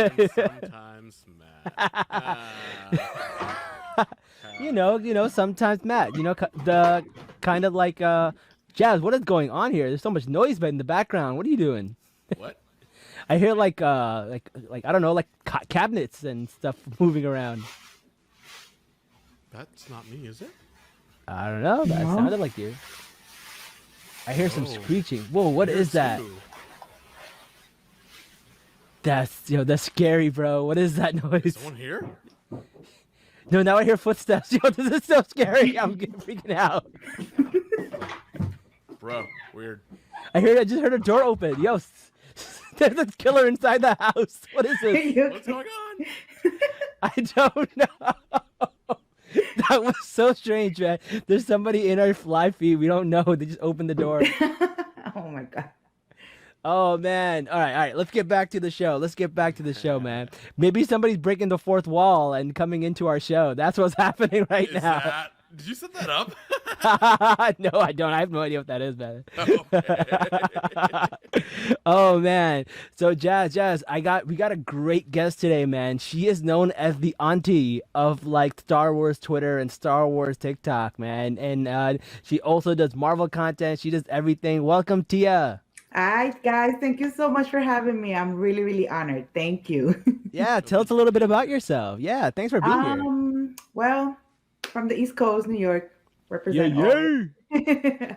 And sometimes Matt. Sometimes Matt, the kind of like Jazz, what is going on here? There's so much noise in the background. What are you doing? What? I hear like I don't know, like cabinets and stuff moving around. That's not me, is it? I don't know. That No. sounded like you. I hear some Oh, screeching. Whoa, what I hear is that? too. That's scary, bro. What is that noise? Someone here? No, now I hear footsteps. Yo, this is so scary. I'm freaking out. Bro, weird. I just heard a door open. Yo, there's a killer inside the house. What is this? What's going on? I don't know. That was so strange, man. There's somebody in our live feed. We don't know. They just opened the door. Oh my god. Oh man. All right. Let's get back to the show. Man. Maybe somebody's breaking the fourth wall and coming into our show. That's what's happening right Is now. that... Did you set that up? No, I don't. I have no idea what that is, man. Okay. Oh man. So Jazz, we got a great guest today, man. She is known as the auntie of like Star Wars Twitter and Star Wars TikTok, man. And she also does Marvel content. She does everything. Welcome, Tia. Hi guys, thank you so much for having me. I'm really, really honored. Thank you. Yeah, tell us a little bit about yourself. Yeah, thanks for being here. Well, from the East Coast, New York, Yeah, represent yeah.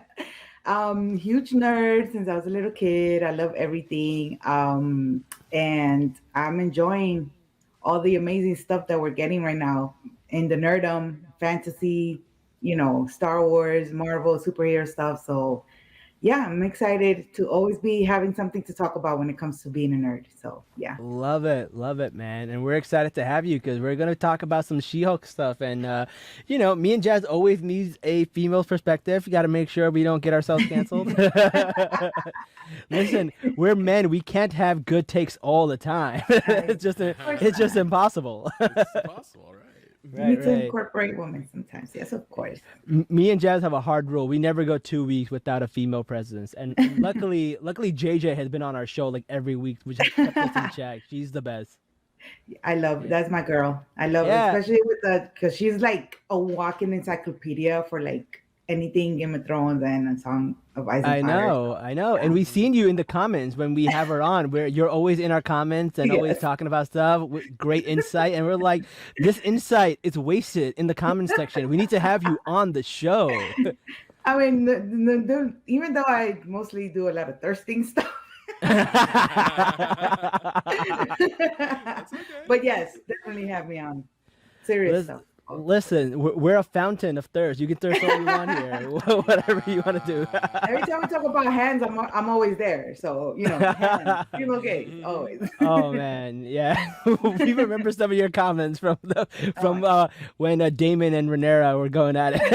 all. Huge nerd since I was a little kid. I love everything. And I'm enjoying all the amazing stuff that we're getting right now in the nerdum, fantasy, Star Wars, Marvel, superhero stuff. So yeah, I'm excited to always be having something to talk about when it comes to being a nerd. So yeah. Love it, man. And we're excited to have you because we're gonna talk about some She-Hulk stuff. And me and Jazz always needs a female perspective. You got to make sure we don't get ourselves canceled. Listen, we're men. We can't have good takes all the time. it's just impossible. It's possible, right? You need to incorporate women sometimes. Yes, of course. Me and Jazz have a hard rule. We never go 2 weeks without a female presence. And luckily JJ has been on our show like every week, which has kept us in check. She's the best. I love that's my girl. I love it, especially with because she's like a walking encyclopedia for like anything Game of Thrones and A Song of Ice and Fire. I know. And we've seen you in the comments when we have her on, where you're always in our comments and always talking about stuff with great insight. And we're like, this insight is wasted in the comments section. We need to have you on the show. I mean, even though I mostly do a lot of thirsting stuff. But yes, definitely have me on serious stuff. Listen, we're a fountain of thirst. You can thirst all you want here, whatever you want to do. Every time we talk about hands, I'm always there. So hands, female gaze, always. Oh man, yeah. We remember some of your comments from when Damon and Rhaenyra were going at it.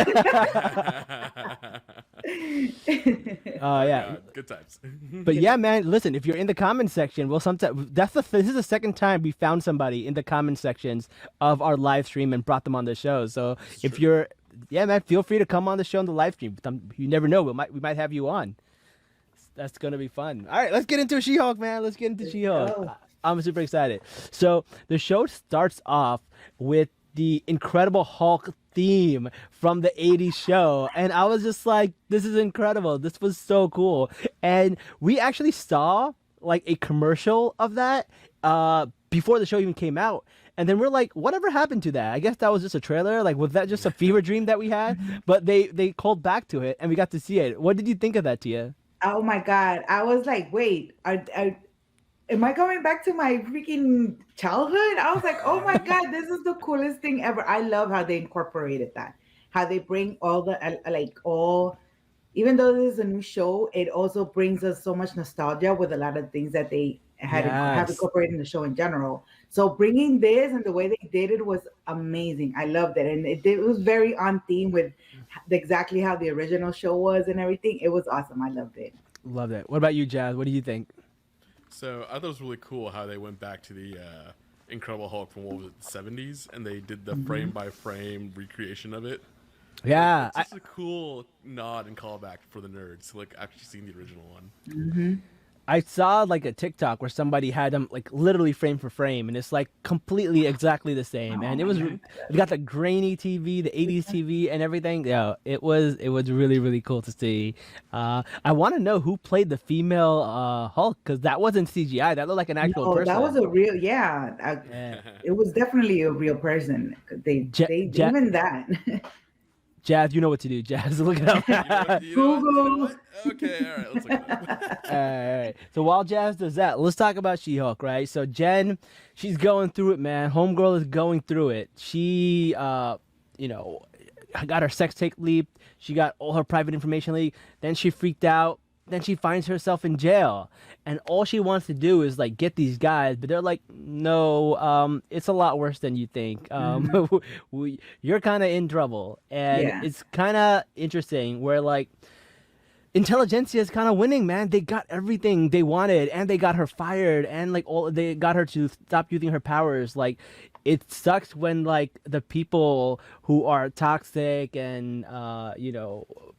Oh yeah, God, good times. But yeah, man, listen. If you're in the comment section, this is the second time we found somebody in the comment sections of our live stream and brought them on the show. So man, feel free to come on the show on the live stream. You never know, we might have you on. That's gonna be fun. All right, let's get into She-Hulk, man. Let's get into She-Hulk. I'm super excited. So the show starts off with the Incredible Hulk theme from the 80s show, and I was just like, this is incredible. This was so cool. And we actually saw like a commercial of that before the show even came out, and then we're like, whatever happened to that? I guess that was just a trailer. Like, was that just a fever dream that we had? But they called back to it and we got to see it. What did you think of that, Tia? Oh my god, I was like, wait, am I going back to my freaking childhood? I was like, oh my god, this is the coolest thing ever. I love how they incorporated that, how they bring all the even though this is a new show, it also brings us so much nostalgia with a lot of things that they have incorporated in the show in general. So bringing this and the way they did it was amazing. I loved it, and it was very on theme with exactly how the original show was and everything. It was awesome. I loved it. Loved it. What about you, Jazz? What do you think? So I thought it was really cool how they went back to the Incredible Hulk from, what was it, the 70s, and they did the frame by frame recreation of it. Yeah, it's just a cool nod and callback for the nerds, like actually seeing the original one. Mm-hmm. I saw like a TikTok where somebody had them like literally frame for frame, and it's like completely exactly the same. Oh And my God. it got the grainy TV, the '80s TV, and everything. Yeah, it was really really cool to see. I want to know who played the female Hulk because that wasn't CGI. That looked like an actual No, that was person. a real, yeah. Yeah. It was definitely a real person. They Ja- even that. Jazz, you know what to do. Jazz, look it up. You know what? You know what? You know Google. what? Okay, all right. Let's look it up. All right. So while Jazz does that, let's talk about She-Hulk, right? So Jen, she's going through it, man. Homegirl is going through it. She, you know, got her sex tape leaked. She got all her private information leaked. Then she freaked out. Then she finds herself in jail, and all she wants to do is like get these guys, but they're like, no, it's a lot worse than you think. You're kind of in trouble, and Yeah. it's kind of interesting where like Intelligentsia is kind of winning, man. They got everything they wanted, and they got her fired, and like all they got her to stop using her powers. Like, it sucks when like the people who are toxic and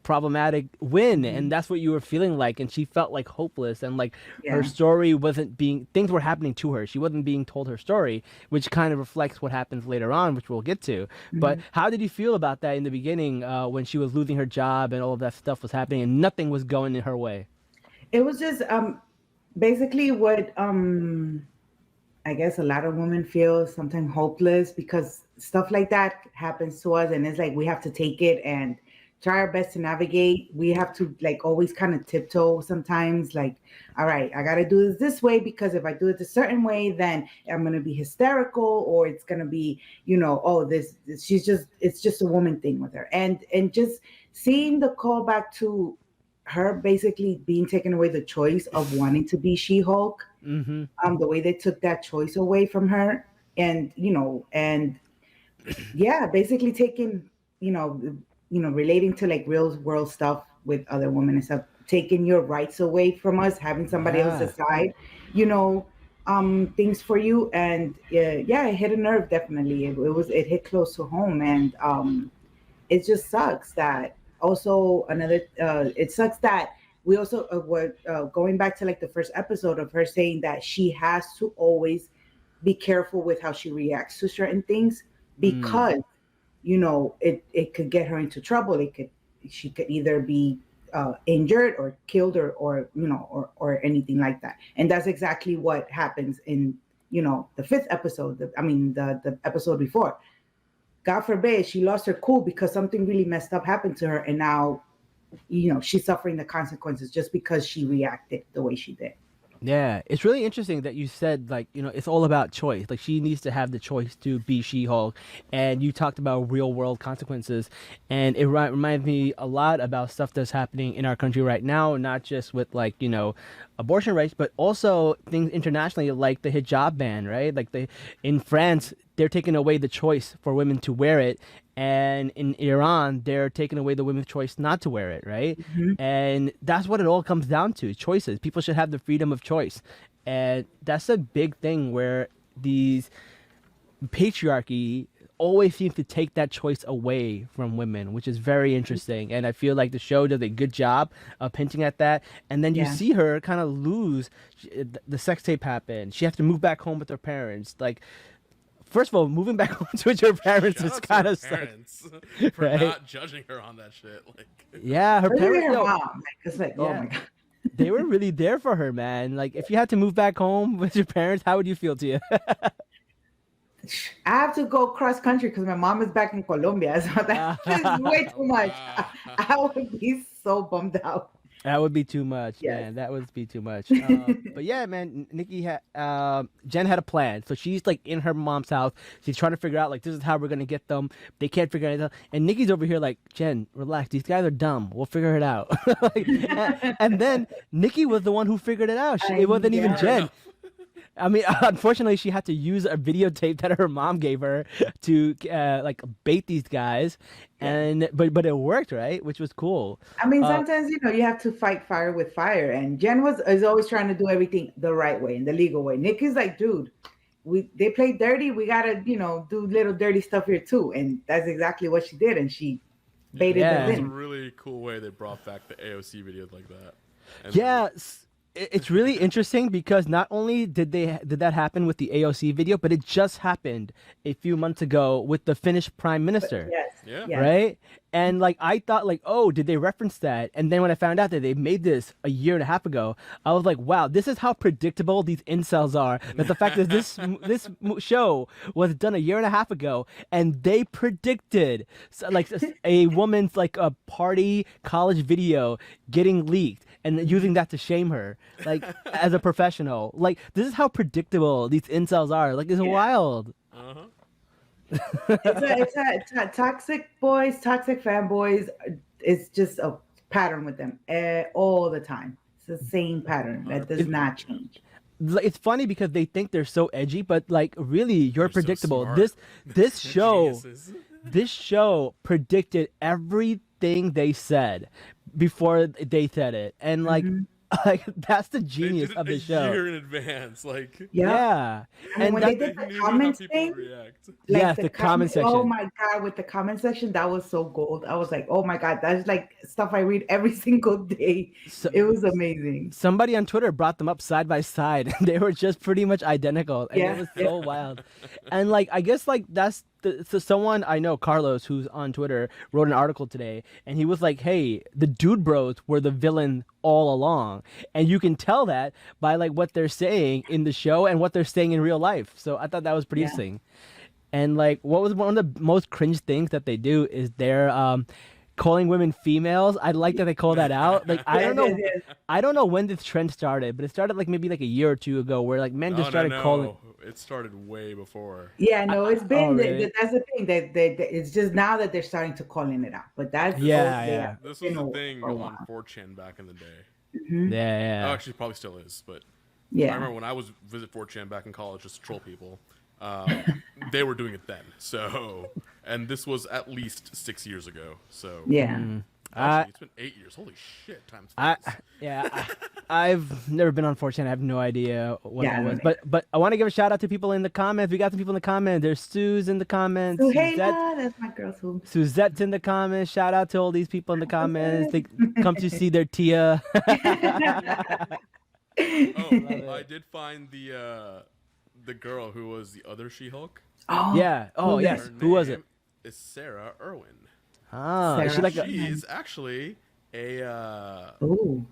problematic win, and that's what you were feeling like. And she felt like hopeless, and like her Yeah. story wasn't being things were happening to her. She wasn't being told her story, which kind of reflects what happens later on, which we'll get to. But how did you feel about that in the beginning when she was losing her job and all of that stuff was happening and nothing was going in her way? It was just basically what I guess a lot of women feel sometimes hopeless because stuff like that happens to us, and it's like we have to take it and try our best to navigate. We have to like always kind of tiptoe sometimes, like, all right, I got to do this way because if I do it a certain way, then I'm going to be hysterical, or it's going to be, oh, this she's just it's just a woman thing with her, and just seeing the callback to her basically being taken away the choice of wanting to be She-Hulk, Mm-hmm. the way they took that choice away from her, and and yeah, basically taking, relating to like real world stuff with other women and stuff, taking your rights away from us, having somebody else Yeah. decide, you know, things for you. And yeah, it hit a nerve, definitely. It hit close to home, and it just sucks that also another it sucks that we also were going back to like the first episode of her saying that she has to always be careful with how she reacts to certain things Mm. because it could get her into trouble. She could either be injured or killed, or anything like that. And that's exactly what happens in the fifth episode. The episode before. God forbid she lost her cool because something really messed up happened to her, and now she's suffering the consequences just because she reacted the way she did. Yeah, it's really interesting that you said like it's all about choice. Like she needs to have the choice to be She-Hulk, and you talked about real world consequences, and it reminds me a lot about stuff that's happening in our country right now, not just with like abortion rights, but also things internationally like the hijab ban, right? Like in France they're taking away the choice for women to wear it, and in Iran they're taking away the women's choice not to wear it, right? Mhm. And that's what it all comes down to, choices. People should have the freedom of choice, and that's a big thing where these patriarchy always seems to take that choice away from women, which is very interesting. And I feel like the show does a good job of hinting at that. And then you Yeah. see her kind of lose. The sex tape happened. She has to move back home with her parents. Like, first of all, moving back home with your parents Shout is out to kind her of sucks, parents for right? not judging her on that shit. Like, Yeah, her Especially parents. her Yo, mom. Like, it's like, oh yeah, my god. they were really there for her, man. Like, if you had to move back home with your parents, how would you feel to you? I have to go cross country because my mom is back in Colombia, so that is way too much. wow. I would be so bummed out. That would be too much, Yes. man. That would be too much. But yeah, man, Nikki had Jen had a plan. So she's like in her mom's house. She's trying to figure out like this is how we're gonna get them. They can't figure it out. And Nikki's over here like, Jen, relax. These guys are dumb. We'll figure it out. Like, and then Nikki was the one who figured it out. It wasn't even Yeah. Fair Jen. enough. I mean, unfortunately, she had to use a videotape that her mom gave her to like bait these guys, and but it worked, right? Which was cool. I mean, Uh, sometimes you have to fight fire with fire, and Jen is always trying to do everything the right way and the legal way. Nick is like, dude, they play dirty. We gotta do little dirty stuff here too, and that's exactly what she did, and she Yeah, baited Yeah. them it was a in. really cool way they brought back the AOC videos like that. And yeah, It's really interesting because not only did that happen with the AOC video, but it just happened a few months ago with the Finnish prime But minister, yes, Yeah. yes. right? And like I thought, like, oh, did they reference that? And then when I found out that they made this a year and a half ago, I was like, wow, this is how predictable these incels are. That the fact that show was done a year and a half ago, and they predicted like a woman's like a party college video getting leaked and using that to shame her, like as a professional. Like this is how predictable these incels are. Like it's Yeah. wild. Uh-huh. It's a toxic boys, toxic fanboys. It's just a pattern with them all the time. It's the same pattern that does not change. It's funny because they think they're so edgy, but like really, you're They're so predictable. smart. This show Geniuses. this show predicted everything they said before they said it, and like like that's the They genius did it of a the show. year in advance. Like, Yeah. Yeah, I mean, and when that, they did they the knew how comments people thing, would react. like yes, the comment oh section. my god, with the comment section, that was so gold. I was like, oh my god, that's like stuff I read every single day. So, It was amazing. somebody on Twitter brought them up side by side, and they were just pretty much identical, and Yeah, it was so wild. And like, I guess like that's so someone I know, Carlos, who's on Twitter, wrote an article today, and he was like, "Hey, the Dude Bros were the villain all along," and you can tell that by like what they're saying in the show and what they're saying in real life. So I thought that was pretty Yeah. interesting. And like, what was one of the most cringe things that they do is they're calling women females. I like that they call that out. Like, I don't know, Yes. I don't know when this trend started, but it started like maybe like a year or two ago, where like men just Oh, started no. calling. It started way before. Yeah, no, it's been really? that's the thing that it's just now that they're starting to calling it out. But that's Yeah, yeah, yeah. This been was a- a thing for a on while. 4chan back in the day. Yeah, yeah. Oh, actually, probably still is. But I Yeah. remember when I was visit 4chan back in college just to troll people. They were doing it then. So, and this was at least 6 years ago. So, Yeah. actually, it's been 8 years. Holy shit, times I flies. yeah, I've never been on 4chan. I have no idea what Yeah, that I was. don't But I want to give a shout out to people in the comments. We got some people in the comments. There's Sue's in the comments. So Suzette, that's my girl who. Suzette's in the comments. Shout out to all these people in the comments. They come to see their Tia. Oh, it. I did find the girl who was the other She-Hulk. Oh Yeah. Oh Who's yes. Her Who was it? name is Sarah Irwin. Ah, is she Sarah. like a, She is actually a Ooh.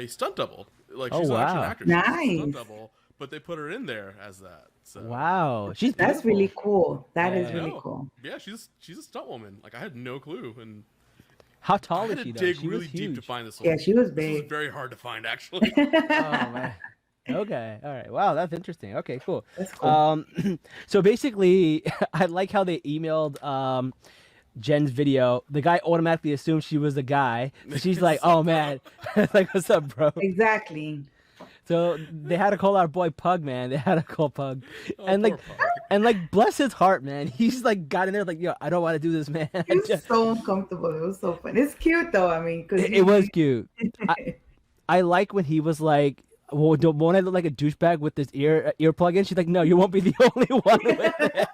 stunt double. Like Oh, she's not actually wow. an actress. She's a Nice. stunt double, but they put her in there as that. So wow? She's That's beautiful. really cool. That is Yeah. really No. cool. Yeah, she's a stunt woman. Like I had no clue, and How I tall had is to she though? dig She really was deep to huge. find this one. Yeah, she was This was big. very hard to find, actually. Oh man. Okay. All right. Wow, that's interesting. Okay, cool. That's cool. So basically, I like how they emailed Jen's video. The guy automatically assumed she was the guy. So she's like, "Oh man, like what's up, bro?" Exactly. So they had to call our boy Pug, man. They had to call Pug, Oh, and like, poor Pug. and like, bless his heart, man. He's like got in there like, "Yo, I don't want to do this, man." It was so uncomfortable. It was so fun. It's cute though. I mean, because It was cute. I like when he was like, "Well, won't I look like a douchebag with this earplug in?" She's like, "No, you won't be the only one with it."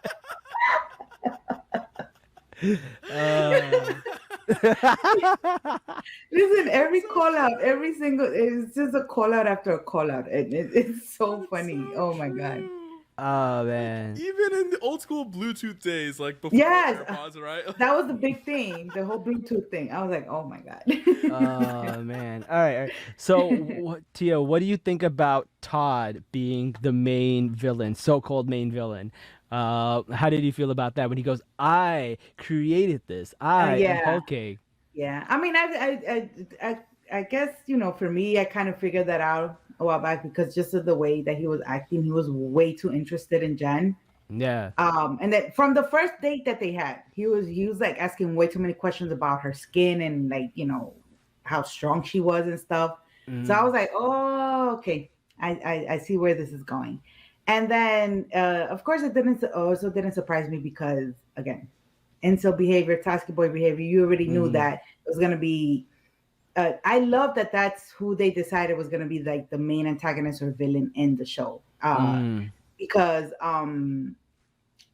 Listen, every call out, every single, it's just a call out after a call out. And it's so funny. So Oh my God. true. Oh man. Even in the old school Bluetooth days, like before Yes. AirPods, right? That was the big thing, the whole Bluetooth thing. I was like, oh my God. Oh man. All right. All right. So, Tia, what do you think about Todd being the main villain, so-called main villain? How did you feel about that when he goes, "I created this. I am yeah. Hulking." Yeah. I mean, I guess, for me, I kind of figured that out a while back because just of the way that he was acting, he was way too interested in Jen. Yeah. And that from the first date that they had, he was like asking way too many questions about her skin and like, how strong she was and stuff. So I was like, oh, okay. I see where this is going. And then, of course, it also didn't surprise me because, again, incel behavior, toxic boy behavior, you already knew that it was going to be. I love that that's who they decided was going to be like the main antagonist or villain in the show. Because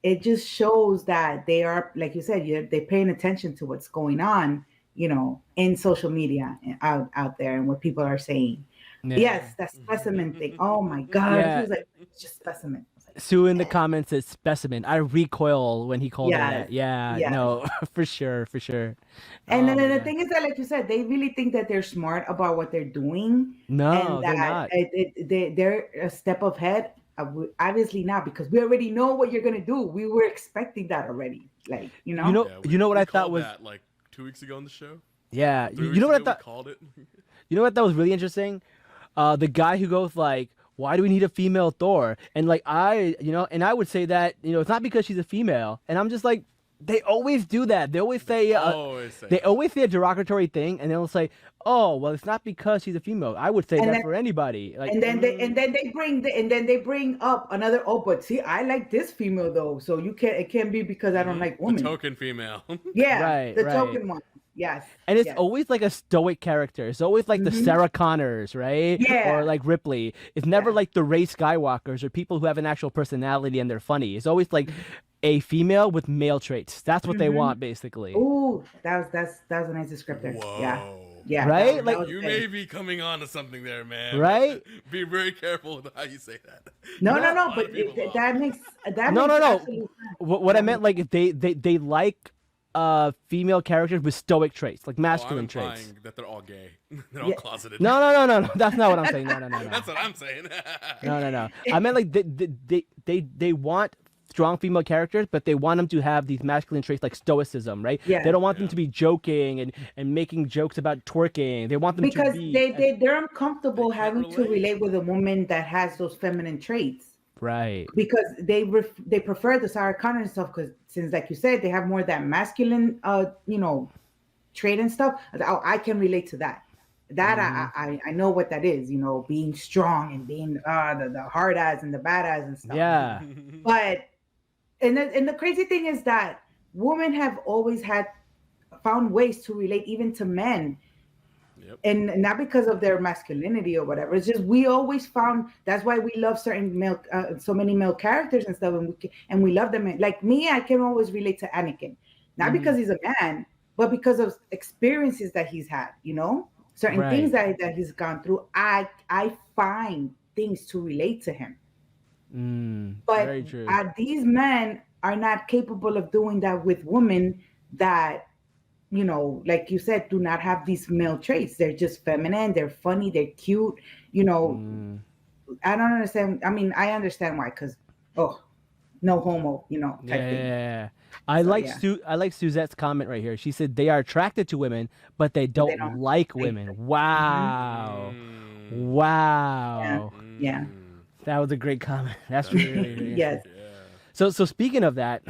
it just shows that they are, like you said, they're paying attention to what's going on, in social media out there and what people are saying. Yes, that specimen thing. Oh my God. She Yeah. was like, it's just specimen. I was like, Sue in the comments says specimen. I recoil when he called her yes, that. Yeah, yes. no, for sure, for sure. And Oh then my the god. thing is that, like you said, they really think that they're smart about what they're doing, and No, they're that not. they're a step ahead. Obviously not, because we already know what you're gonna do. We were expecting that already. Like, you You know. know, Yeah, you know what we I thought called was that like 2 weeks ago on the show. yeah. Or three You weeks know what I ago, we thought. called it. You know what that was really interesting. The guy who goes like, "Why do we need a female Thor?" And like and I would say that it's not because she's a female, and I'm just like, they always do that. They always say, Always say they that. always say a derogatory thing, and they'll say, "Oh, well, it's not because she's a female." I would say And that then for anybody. Like, and then they bring up another. Oh, but see, I like this female though, so you can't. It can't be because I don't like The women. token female. Yeah, right, the right. token one. Yes, And it's yes. always like a stoic character. It's always like the Hmm. Sarah Connors, right? Or Yeah, like Ripley. It's never yeah. like the Rey Skywalkers or people who have an actual personality and they're funny. It's always like a female with male traits. That's what they Hmm. want, basically. Ooh, that was a nice descriptor. Yeah, Whoa. yeah. Right? That Like, was You good. may be coming on to something there, man. right? Be very careful with how you say that. No, You no, piss No, a no. lot But of people off. that no, makes no, no. absolute sense. What I That meant, makes like, if they like female characters with stoic traits, like Oh, I'm masculine traits. implying that they're all gay. They're all yeah. closeted. No, no, no, no, no. That's not what I'm saying. No, no, no, no. That's what I'm saying. No, no, no. I meant like they want strong female characters, but they want them to have these masculine traits like stoicism, right? They Yeah, don't want them Yeah. to be joking and making jokes about twerking. They want them to because be they're They uncomfortable can't having to relate. relate with a woman that has those feminine traits, right. because they prefer the Sarah Connor and stuff, because since, like you said, they have more of that masculine trait and stuff. Oh, I can relate to that. That Hmm. I know what that is, being strong and being the hard ass and the badass and stuff. Yeah. But and the crazy thing is that women have always had found ways to relate even to men, Yep. and not because of their masculinity or whatever. It's just we always found that's why we love certain male, so many male characters and stuff, and we love them. Like me, I can always relate to Anakin, not Hmm. because he's a man, but because of experiences that he's had. Certain things Right. that he's gone through. I find things to relate to him, but Very true. these men are not capable of doing that with women that, like you said, do not have these male traits. They're just feminine, they're funny, they're cute. you know Mm. I don't understand. I mean, I understand why, because oh, no homo, Yeah, type yeah, thing. yeah. So yeah, I like Suzette's comment right here. She said they are attracted to women, but they but they don't don't like like women. them. Hmm. Wow. Mm, Yeah, Wow. yeah. mm. That was a great comment. That's That's really, really good. Yes. interesting. Yeah. So speaking of that,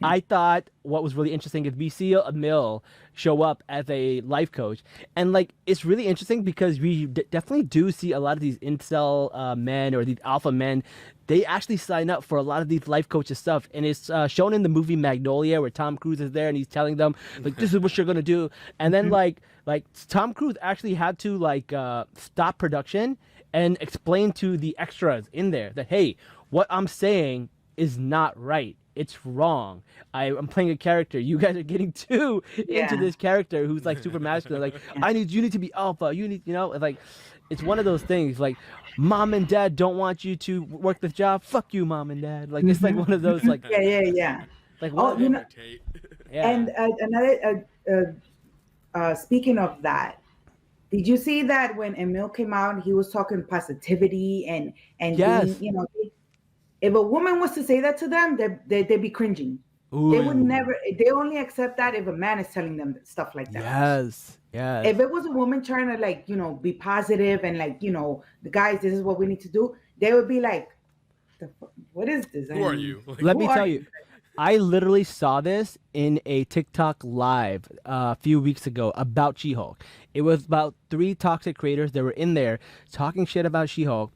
I thought what was really interesting is we see Emil show up as a life coach, and like it's really interesting because we definitely do see a lot of these incel men or these alpha men. They actually sign up for a lot of these life coaches stuff, and it's shown in the movie Magnolia where Tom Cruise is there and he's telling them like this is what you're gonna do, and then like Tom Cruise actually had to stop production and explain to the extras in there that hey, what I'm saying is not right. It's wrong. I'm playing a character. You guys are getting too into Yeah. this character who's like super masculine. Like you need to be alpha. You need, it's like, it's one of those things. Like, mom and dad don't want you to work this job. Fuck you, mom and dad. Like it's like one of those like, Yeah, yeah, yeah. like Oh, what? Andrew Tate. Yeah. and another speaking of that, did you see that when Emil came out, he was talking positivity and being, Yes. if a woman was to say that to them, they'd be cringing. They would Ooh. never. They only accept that if a man is telling them stuff like that. Yes. Yes. If it was a woman trying to be positive and the guys, this is what we need to do, they would be like, what is this? Who are you? Like, Let Who me are tell you? you. I literally saw this in a TikTok live a few weeks ago about She-Hulk. It was about 3 toxic creators that were in there talking shit about She-Hulk.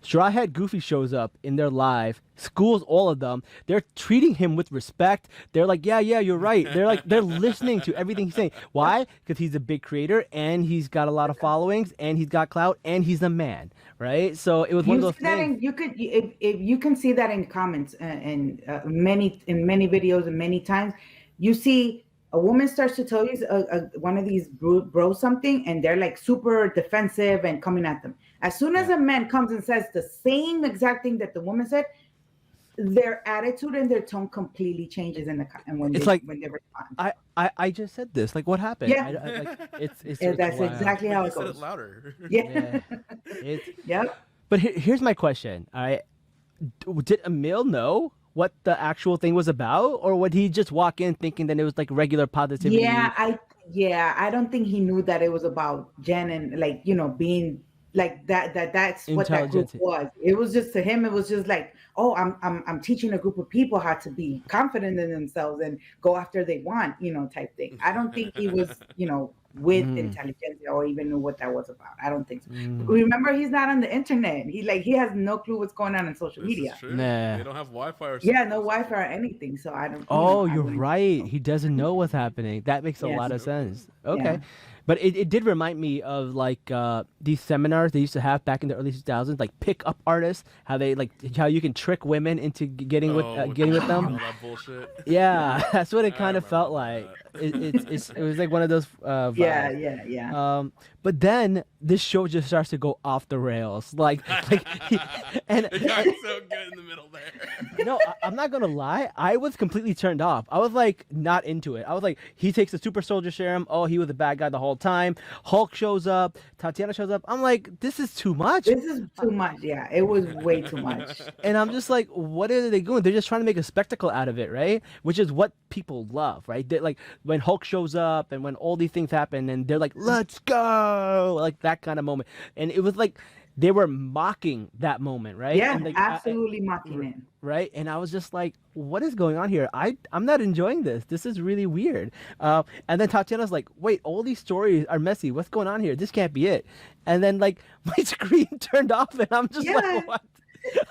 Straw Hat Goofy shows up in their live, schools all of them. They're treating him with respect. They're like, yeah, you're right. They're listening to everything he's saying. Why? Because he's a big creator and he's got a lot of followings and he's got clout and he's a man, right? So it was one of You those see that things. if you can see that in comments, and in many videos and many times, you see a woman starts to tell you one of these bros something, and they're like super defensive and coming at them. As soon as a man comes and says the same exact thing that the woman said, their attitude and their tone completely changes and when It's they like when they respond. I just said this. Like, what happened? Yeah. Like, it's Yeah, that's wild. exactly But how you it said it goes. louder. Yeah. It's Yep. but here's my question. All right, did Emil know what the actual thing was about, or would he just walk in thinking that it was like regular positivity? I don't think he knew that it was about Jen and like, being like that's what that group Intelligence. was. It was just to him, it was just like, oh, I'm teaching a group of people how to be confident in themselves and go after they want, type thing. I don't think he was, with intelligentsia or even knew what that was about. I don't think so. Remember, he's not on the internet. He has no clue what's going on in social This media. is true. Nah. They don't have Wi-Fi or Yeah, no Wi-Fi or anything. So I don't. Oh, I you're wouldn't- right. He doesn't know what's happening. That makes a Yes. lot of sense. Okay. Yeah. But it did remind me of like these seminars they used to have back in the early 2000s, like pick up artists, how you can trick women into getting with them. All that bullshit. Yeah, that's what it I kind of remember felt that. like. It was like one of those vibes. Yeah. But then this show just starts to go off the rails, and It got so good in the middle there. no, I'm not gonna lie. I was completely turned off. I was like not into it. I was like, he takes the super soldier serum. Oh, he was a bad guy the whole time. Hulk shows up. Tatiana shows up. I'm like, this is too much. This is too much. Yeah, it was way too much. And I'm just like, what are they doing? They're just trying to make a spectacle out of it, right? Which is what people love, right? They're like when Hulk shows up and when all these things happen, and they're like, let's go, like that kind of moment. And it was like they were mocking that moment, right? Yeah, And like, absolutely mocking it. right? And I was just like, what is going on here? I'm not enjoying this. This is really weird. And then Tatiana's like, wait, all these stories are messy. What's going on here? This can't be it. And then like my screen turned off, and I'm just like, what?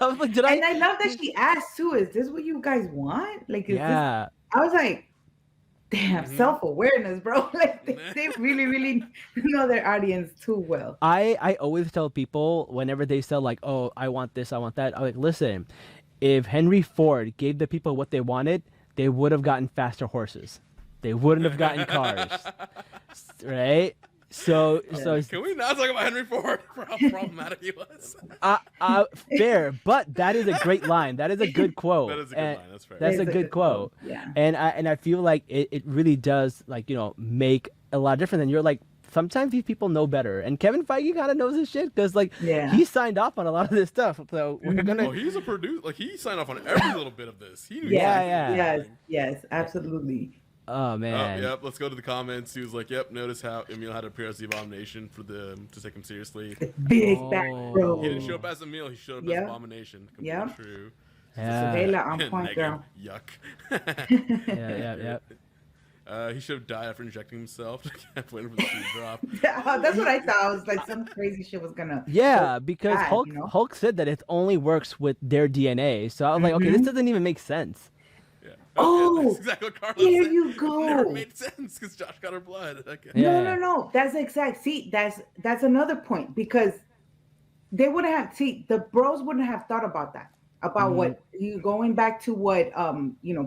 I was like, And I love that she asked too, is this what you guys want? Like, is this... I was like, damn, self-awareness, bro. Like they really, really know their audience too well. I always tell people whenever they sell like, oh, I want this, I want that. I'm like, listen, if Henry Ford gave the people what they wanted, they would have gotten faster horses. They wouldn't have gotten cars, right? So Can we not talk about Henry Ford for how problematic he was? fair, but that is a great line. That is a good quote. That is a good line. That's fair. That's a good quote. Yeah. And I feel like it really does like make a lot different. And you're like, sometimes these people know better. And Kevin Feige kind of knows his shit because like he signed off on a lot of this stuff. So we're gonna. Oh, he's a producer. Like he signed off on every little bit of this. He knew. Yes, absolutely. Oh man. Yep. Let's go to the comments. He was like, "Yep. Notice how Emil had to appear as the Abomination for to take him seriously. Big back, bro. He didn't show up as Emil. He showed up as Abomination. Completely true. Sabela on point, girl. Yuck. Yeah. He should have died after injecting himself. Kept waiting for the shoe to drop. That's what I thought. I was like, some crazy shit was gonna. Yeah, because bad, Hulk said that it only works with their DNA. So I was like, okay, this doesn't even make sense. Yeah. Oh, that's exactly what Carlos there said. you go. It never made sense because Josh got her blood. Okay. Yeah. No. That's exact. See, that's another point because they wouldn't have. See, the bros wouldn't have thought about that. About what you going back to what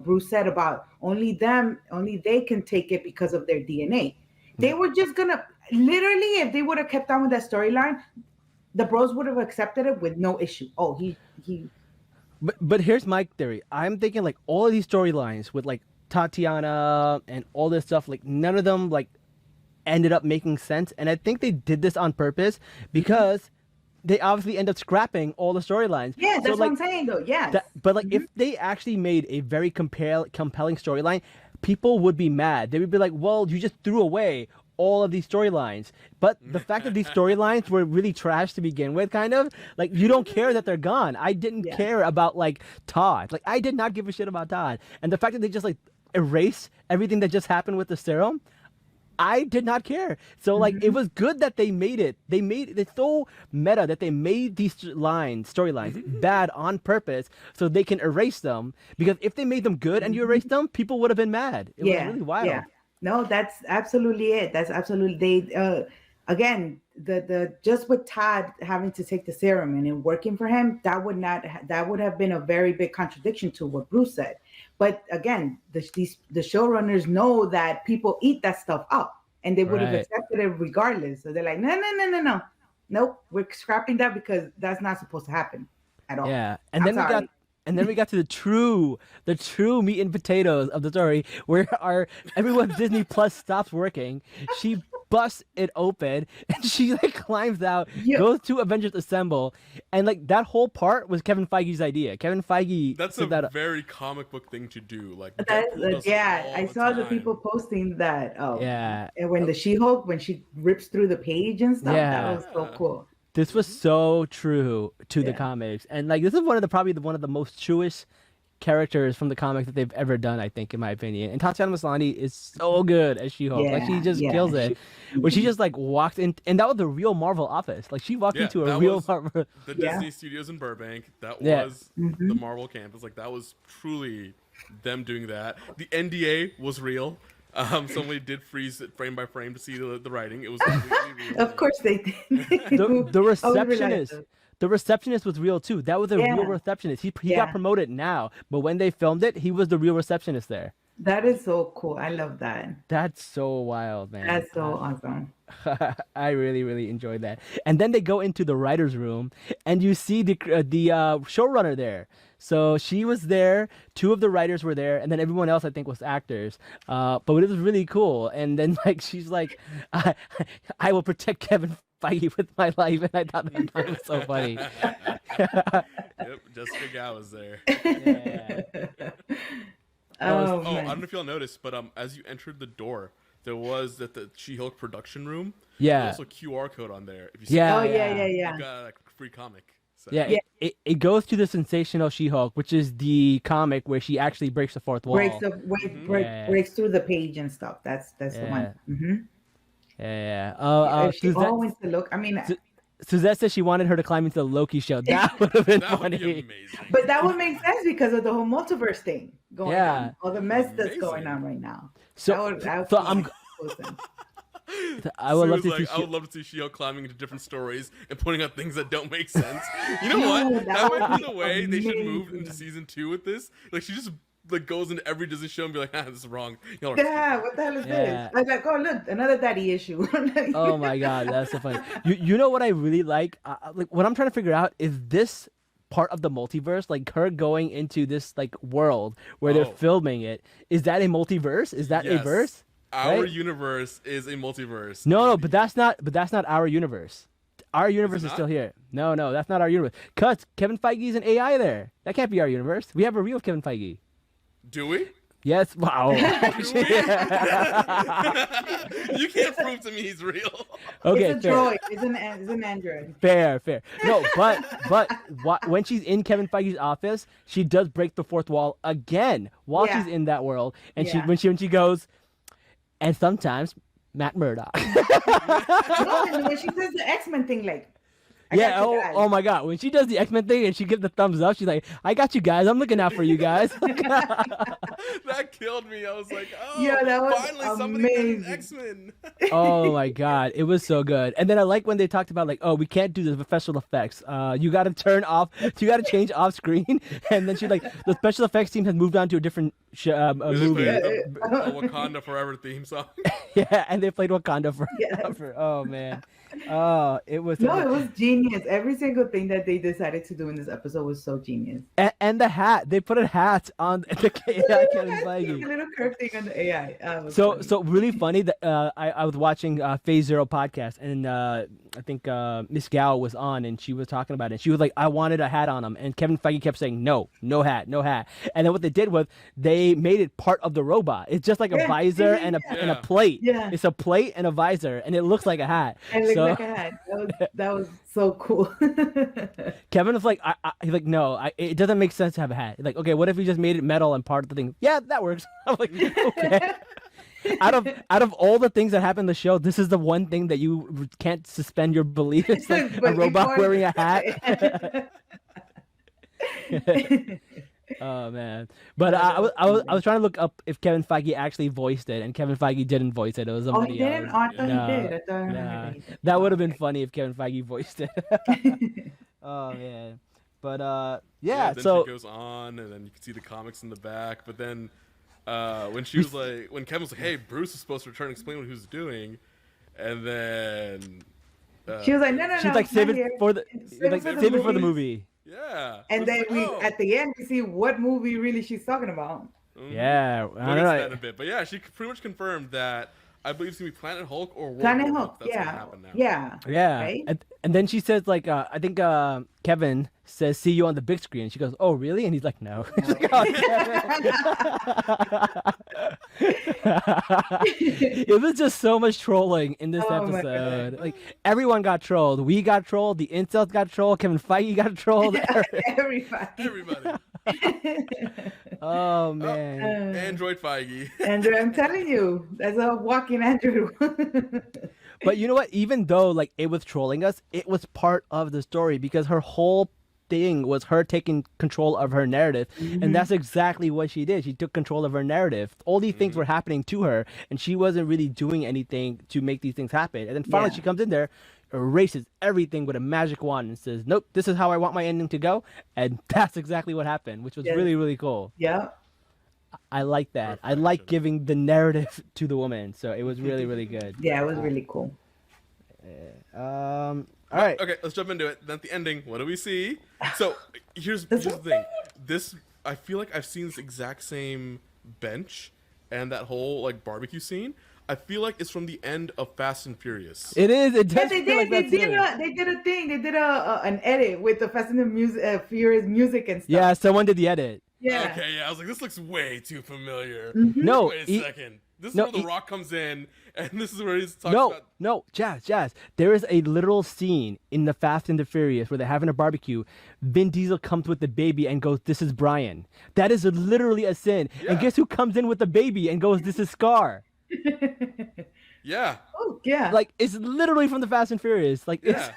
Bruce said about only they can take it because of their DNA. They were just gonna literally, if they would have kept on with that storyline, the bros would have accepted it with no issue. Oh, he. But here's my theory. I'm thinking like all of these storylines with like Tatiana and all this stuff, like none of them like ended up making sense. And I think they did this on purpose because they obviously end up scrapping all the storylines. Yeah, that's what I'm saying though. Yes. But like if they actually made a very compelling storyline, people would be mad. They would be like, well, you just threw away all of these storylines. But the fact that these storylines were really trash to begin with, kind of like you don't care that they're gone. I didn't care about like Todd. Like I did not give a shit about Todd. And the fact that they just like erase everything that just happened with the serum, I did not care. So like it was good that they made it. It's so meta that they made these storylines bad on purpose so they can erase them. Because if they made them good and you erased them, people would have been mad. It was really wild. Yeah. No, that's absolutely it. That's absolutely again, the just with Todd having to take the serum and it working for him, that would have been a very big contradiction to what Bruce said. But again, the showrunners know that people eat that stuff up, and they would have Right. accepted it regardless. So they're like, no, nope, we're scrapping that because that's not supposed to happen at all. Yeah, and I'm then we sorry. got and then we got to the true meat and potatoes of the story, where everyone's Disney Plus stops working. She busts it open and she like climbs out, Yeah. goes to Avengers Assemble, and like that whole part was Kevin Feige's idea. Kevin Feige That's said a that. very comic book thing to do. Like, That, Deadpool does it yeah, all I the saw the time. people posting that. Oh, Yeah. and when the She-Hulk, when she rips through the page and stuff, Yeah. that was so cool. This was so true to the Yeah. comics, and like this is probably one of the most truest characters from the comics that they've ever done, I think, in my opinion. And Tatiana Maslany is so good as She-Hulk. Like she just kills it. When she just like walked in, and that was the real Marvel office. Like she walked Yeah, into a that real was Marvel. The Yeah. Disney Studios in Burbank. That Yeah. was the Marvel campus. Like that was truly them doing that. The NDA was real. Somebody did freeze it frame by frame to see the writing. It was completely real. Of course they did. The Oh, we realized receptionist. that. The receptionist was real too. That was a Yeah. real receptionist. He Yeah. got promoted now, but when they filmed it, he was the real receptionist there. That is so cool. I love that. That's so wild, man. That's so awesome. I really, really enjoyed that. And then they go into the writers' room, and you see the showrunner there. So she was there. Two of the writers were there, and then everyone else I think was actors. But it was really cool. And then like she's like, I will protect Kevin Feige with my life, and I thought that was so funny. Yep, Jessica Gao was there. Yeah. Oh, I man. don't know if y'all noticed, but as you entered the door, there was at the She-Hulk production room. Yeah. There's also a QR code on there. If you Yeah. Oh yeah. you got a free comic. So. Yeah, it goes to the Sensational She-Hulk, which is the comic where she actually breaks the fourth wall. breaks through the page and stuff. That's the one. Mm-hmm. Yeah. If she all went to look, I mean, Suzette said she wanted her to climb into the Loki show. That would have been That would funny. be amazing. but that would make sense because of the whole multiverse thing going Yeah. on, all the mess that's Amazing. going on right now. So, That would so make I'm. total sense. I would Sue love was to see. I would love to see She-Hulk climbing into different stories and pointing out things that don't make sense. You know No, what? that That would might be be the way they should move amazing. into season 2 with this. Like she just like goes into every Disney show and be like, this is wrong. Y'all are Yeah, what the hell is Yeah. this? I was like, oh look, another daddy issue. Oh my god, that's so funny. You know what I really like? Like what I'm trying to figure out is this part of the multiverse, like her going into this like world where they're Oh. filming it. Is that a multiverse? Is that a Yes. verse? Our Right? universe is a multiverse. No, but that's not our universe. Our universe is not? still here. No, that's not our universe. Cause Kevin Feige's an AI there. That can't be our universe. We have a real Kevin Feige. Do we? Yes. Wow. You can't prove to me he's real. Okay. It's a fair. droid. It's an android. Fair. No, but when she's in Kevin Feige's office, she does break the fourth wall again while Yeah. she's in that world, and Yeah. when she goes, and sometimes Matt Murdock. No, and when she says the X-Men thing, like, I Yeah. got you guys. Oh my God. When she does the X-Men thing and she gives the thumbs up, she's like, "I got you guys. I'm looking out for you guys." That killed me. I was like, oh, Yeah, that was finally somebody did amazing. X-Men. Oh my God, it was so good. And then I like when they talked about like, oh, we can't do the special effects. You got to change off screen. And then she's like, the special effects team has moved on to a different movie. They played a Wakanda Forever theme song. Yeah, and they played Wakanda for. Yes. Oh man, oh it was. No, it was genius. Every single thing that they decided to do in this episode was so genius. And the hat. They put a hat on the Kevin A Feige. little curve thing on the AI. Was So funny. really funny that I was watching Phase Zero podcast, and I think Miss Gao was on, and she was talking about it. And she was like, "I wanted a hat on him," and Kevin Feige kept saying, "No, no hat, no hat." And then what they did was they made it part of the robot. It's just like a Yeah, visor yeah, and a yeah. and a plate. Yeah. It's a plate and a visor, and it looks like a hat. I looked So like a hat. That was so cool. Kevin was like, he's like, "No, it doesn't make sense to have a hat." He's like, "Okay, what if we just made it metal and part of the thing?" Yeah, that works. I'm like, okay. Out of all the things that happen in the show, this is the one thing that you can't suspend your belief. It's like a But robot before- wearing a hat. Oh man, but I was trying to look up if Kevin Feige actually voiced it, and Kevin Feige didn't voice it. It was Oh, he somebody didn't? else. Oh, I thought he Yeah. did. No, I thought I heard nah, that he did. that would Oh, have been okay. funny if Kevin Feige voiced it. Oh man, but Yeah, yeah. then she So goes on, and then you can see the comics in the back. But then when she was like, when Kevin was like, "Hey, Bruce is supposed to return and explain what he was doing," and then She was like, no, no, she's no, like not save it here. for the Save it like for the save it for the movies. movie. yeah, And it's then like, we, oh, at the end, we see what movie really she's talking about. Yeah, We'll I get don't to that in know. a bit. But yeah, she pretty much confirmed that I believe it's gonna be Planet Hulk or World Planet War Hulk, Hulk. That's gonna yeah, happen now. yeah, Yeah, right. and then she says like I think Kevin says see you on the big screen. She goes, oh really? And he's like no. She's like, oh, it was just so much trolling in this Oh my episode. Like everyone got trolled. We got trolled. The incels got trolled. Kevin Feige got trolled. Everybody. Everybody. Oh Oh, man. Android Feige. Andrew, I'm telling you, that's a walking Andrew. But you know what? Even though like it was trolling us, it was part of the story because her whole thing was her taking control of her narrative, and that's exactly what she did. She took control of her narrative. All these things were happening to her, and she wasn't really doing anything to make these things happen. And then finally, Yeah. she comes in there, erases everything with a magic wand, and says, "Nope, this is how I want my ending to go." And that's exactly what happened, which was Yes. really really cool. Yeah. I like that. I like giving the narrative to the woman, so it was really really good. Yeah, it was really cool. All right. Okay, let's jump into it. Then at the ending, what do we see? So here's the thing. This I feel like I've seen this exact same bench and that whole like barbecue scene. I feel like it's from the end of Fast and Furious. It is. It Yeah, does they feel did. like that too. They did a thing. They did an edit with the Fast and the Furious music and stuff. Yeah, someone did the edit. Yeah. Okay, yeah, I was like, this looks way too familiar. No, Wait a second. This is no, where The Rock comes in, and this is where he's talking no, about. no, Jazz. There is a literal scene in the Fast and the Furious where they're having a barbecue. Vin Diesel comes with the baby and goes, "This is Brian." That is literally a sin. And Yeah. guess who comes in with the baby and goes, "This is Scar." Yeah, Oh yeah. Like it's literally from the Fast and Furious. Like yeah.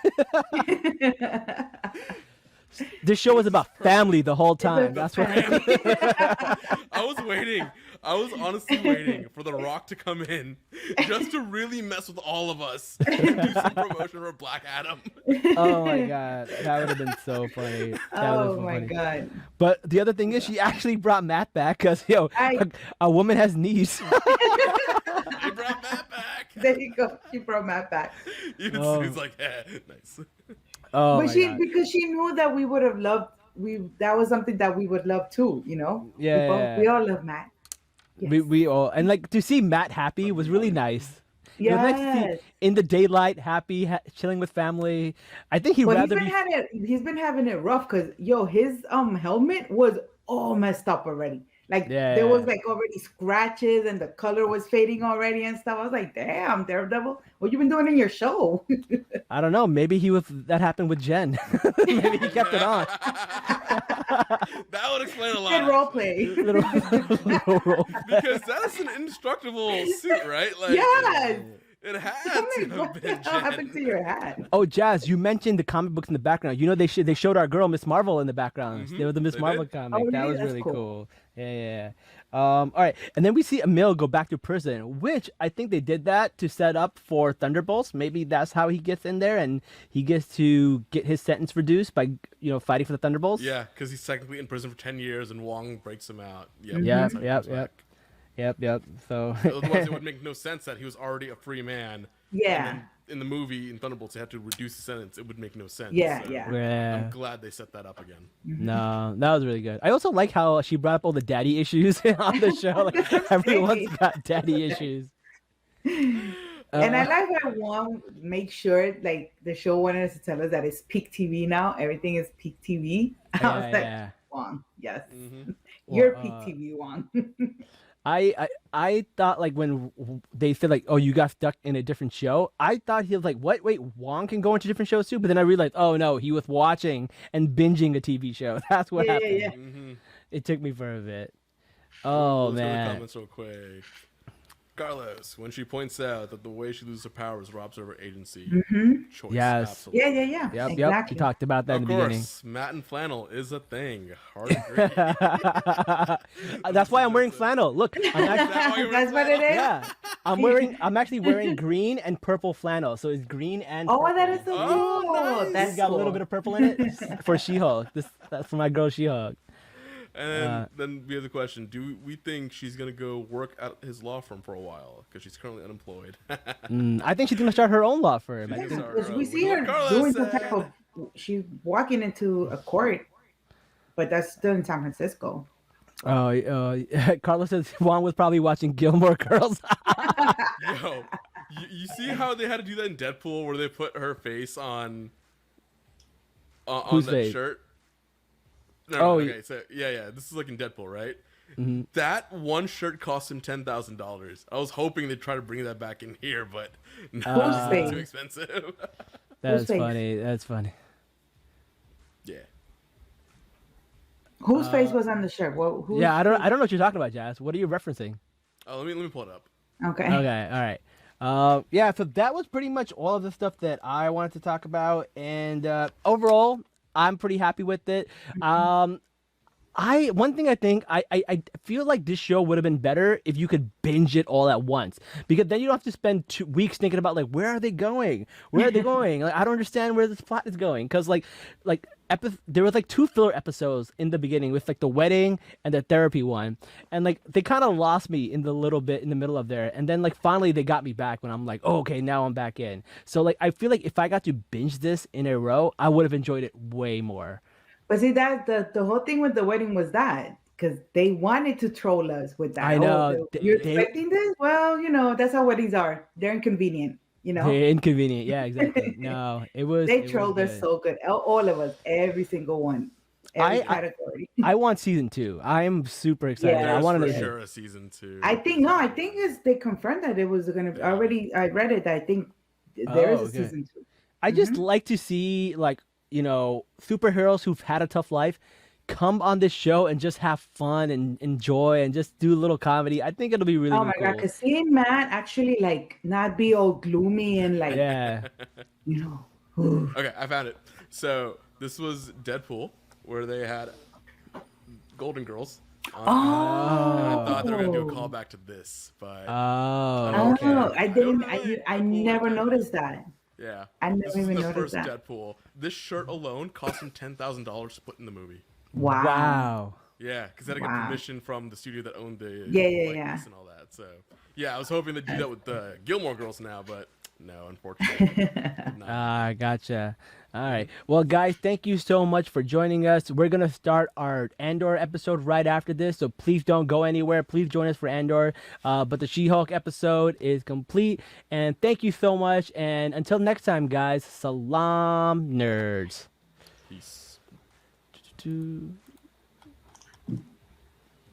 this show was about family the whole time. That's what. I was waiting. I was honestly waiting for The Rock to come in just to really mess with all of us and do some promotion for Black Adam. Oh my god, that would have been so funny. That would've Oh been my funny. god. But the other thing is, she actually brought Matt back because a woman has knees. He brought Matt back. There you go. She brought Matt back. You can Oh. see he's like, nice. Oh But my god. because she knew that we would have loved that was something that we would love too, you know? Yeah. We all love Matt. Yes. We all and like to see Matt happy was really nice. It was nice to see Yes. in the daylight, happy, chilling with family. I think he'd But rather be. he's been having it rough because his helmet was all messed up already. Like there was Yeah. like already scratches and the color was fading already and stuff. I was like, damn, Daredevil, what you been doing in your show? I don't know. Maybe that happened with Jen. Maybe he kept it on. That would explain a lot. Good role actually. play. Little role. Because that is an indestructible suit, right? Like, Yes. It had I'm to like, have what been the hell happened to Jen. your hat? Oh, Jazz, you mentioned the comic books in the background. You know they showed our girl Miss Marvel in the background. They were the Miss they Marvel did. comic. Oh, That really? was That's really cool. cool. Yeah. All right, and then we see Emil go back to prison, which I think they did that to set up for Thunderbolts. Maybe that's how he gets in there, and he gets to get his sentence reduced by fighting for the Thunderbolts. Yeah, because he's technically in prison for 10 years and Wong breaks him out. Yep, Yep, that's how he comes yep. back. Yep. So Otherwise, it would make no sense that he was already a free man. Yeah. And then in the movie, in Thunderbolts, they had to reduce the sentence. It would make no sense. Yeah, So yeah. yeah. I'm glad they set that up again. No, that was really good. I also like how she brought up all the daddy issues on the show. Like everyone's got daddy issues. And I like how Wong make sure like the show wanted us to tell us that it's peak TV now. Everything is peak TV. I was like, Yeah. Wong, yes. Mm-hmm. You're Well, peak TV, Wong. I thought like when they said like, oh, you got stuck in a different show, I thought he was like, what? Wait, Wong can go into different shows too? But then I realized, oh no, he was watching and binging a TV show. That's what Yeah, happened. yeah. Mm-hmm. It took me for a bit. Oh Let's go to the man. comments real quick. Carlos, when she points out that the way she loses her powers robs her of her agency. Choice. Yes. Absolutely. Yeah. Yep. We Exactly. talked about that Of in the beginning. course, Matt and flannel is a thing. Hard agree. That's why I'm wearing flannel. Look, I'm actually, that why you're That's what wearing it is. yeah, I'm actually wearing green and purple flannel, so it's green and. Oh, purple. that is so Oh, cool. nice. That's It's got a cool. little bit of purple in it for She-Hulk. That's for my girl She-Hulk. And then we have the question: do we think she's gonna go work at his law firm for a while because she's currently unemployed? I think she's gonna start her own law firm. I She's think. our- Because we see what her Carlos doing some said. type of. She's walking into a court, but that's still in San Francisco. Carlos says Juan was probably watching Gilmore Girls. Yo, you see how they had to do that in Deadpool, where they put her face on Whose that face? shirt? No, Oh, okay. So yeah. This is like in Deadpool, right? That one shirt cost him $10,000. I was hoping they'd try to bring that back in here, but no, face? it's too expensive. That's face? funny. That's funny. Yeah. Whose face was on the shirt? Well, who? Yeah, I don't know what you're talking about, Jazz. What are you referencing? Let me pull it up. Okay. Okay, all right. Yeah, so that was pretty much all of the stuff that I wanted to talk about, and overall, I'm pretty happy with it. One thing I think I feel like this show would have been better if you could binge it all at once, because then you don't have to spend 2 weeks thinking about like where are they going, Like, I don't understand where this plot is going, because there was like 2 filler episodes in the beginning with like the wedding and the therapy one, and like they kind of lost me in the little bit in the middle of there, and then like finally they got me back when I'm like, oh, okay, now I'm back in. So like I feel like if I got to binge this in a row, I would have enjoyed it way more. But see, that the whole thing with the wedding was that because they wanted to troll us with that. I know. You're They- expecting this? Well, that's how weddings are. They're inconvenient. They're inconvenient. Yeah, exactly. No, it was. They it was trolled us good. so good. All of us, every single one, every category. I want season 2. I am super excited. Yeah. I There's wanted for to. sure a season 2. I think they confirmed that it was gonna Yeah. already. I read it. I think there is a okay. season 2. I just like to see superheroes who've had a tough life come on this show and just have fun and enjoy and just do a little comedy. I think it'll be really, Oh really my god! cool. Because seeing Matt actually like not be all gloomy and like Yeah. Okay, I found it. So this was Deadpool, where they had Golden Girls. And I thought they were gonna do a callback to this, but Oh, okay. Oh, I didn't. Really? I Deadpool never went down. noticed that. yeah, I never this even is the noticed first that. Deadpool. This shirt alone cost him $10,000 to put in the movie. Wow. Wow. Yeah, because they had to get Wow. permission from the studio that owned the Yeah, likeness and all that. So yeah, I was hoping to do that with the Gilmore Girls now, but no, unfortunately. did not. Gotcha. All right. Well, guys, thank you so much for joining us. We're going to start our Andor episode right after this, so please don't go anywhere. Please join us for Andor. But the She-Hulk episode is complete, and thank you so much. And until next time, guys, Salaam, nerds. Peace.